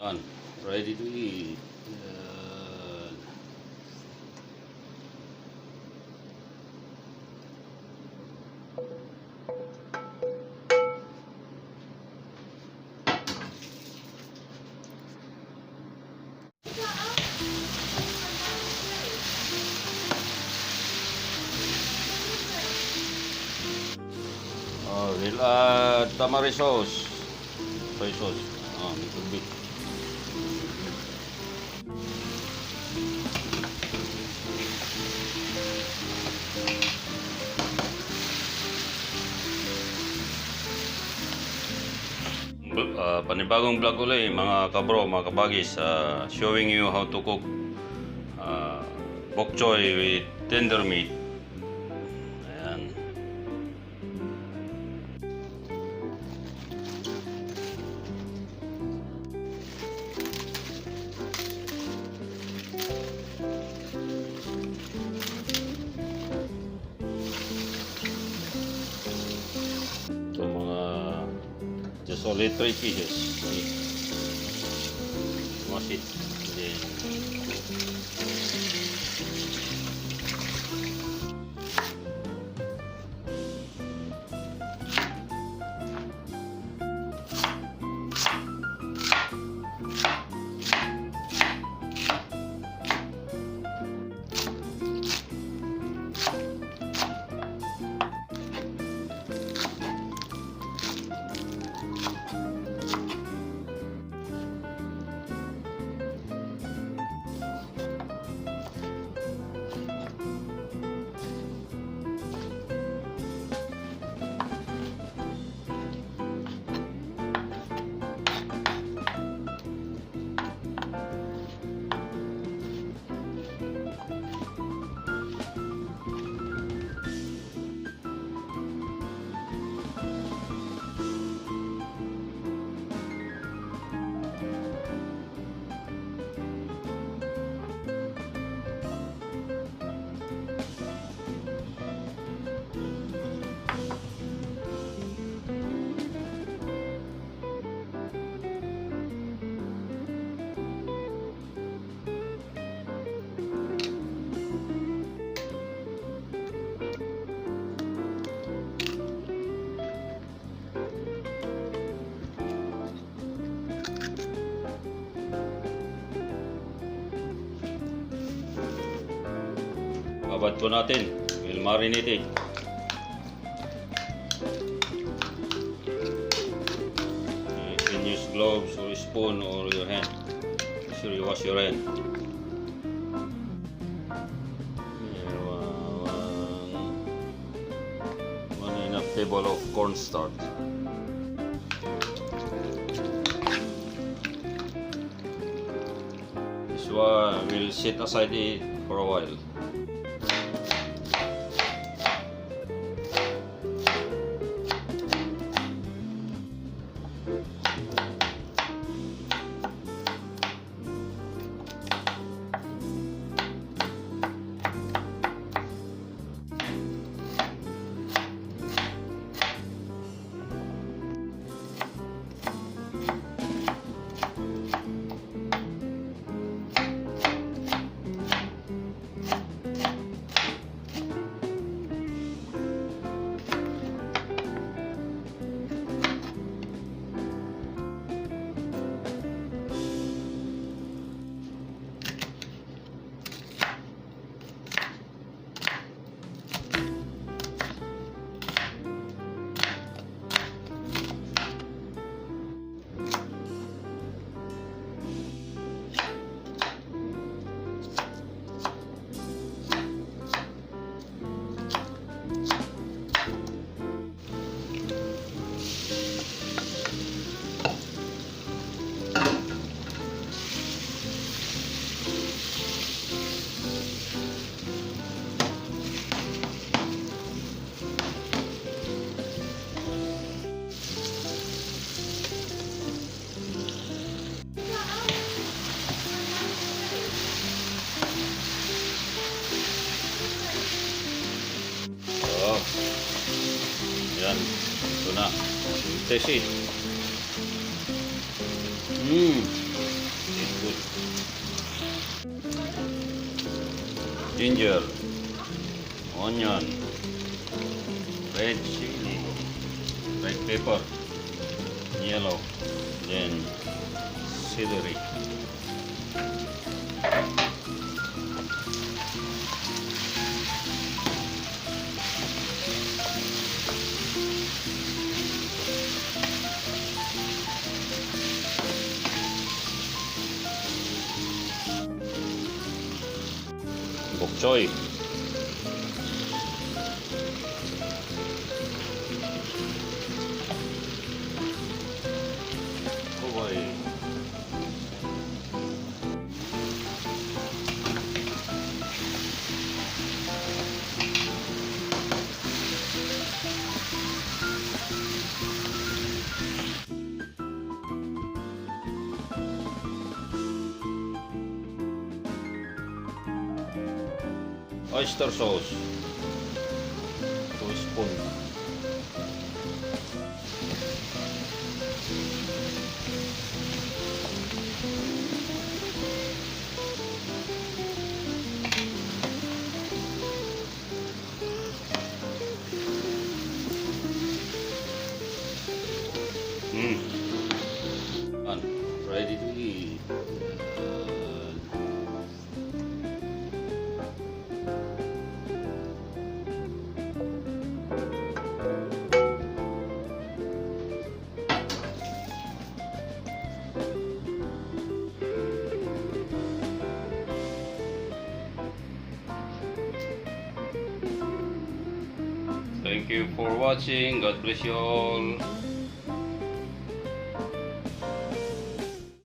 On, ready to eat. Yan. Oh, tamari sauce. Soy sauce. Oh, may tubig. Panibagong vlog ulit mga kabro, mga kabagis, showing you how to cook bok choy with tender meat. Ayan. Ito mga just only 3 pieces. Wash it. Then babad po natin. We'll marinate it. You can use gloves or a spoon or your hand. Make sure you wash your hand. Here, one and a half table of cornstarch. This one will sit aside it for a while. Yan. Ito na. Taste it. ginger, onion, red chili, red pepper, yellow, then celery. Bok choy. Oh boy. Oyster sauce, 2 spoons. And ready to eat. Thank you for watching. God bless you all.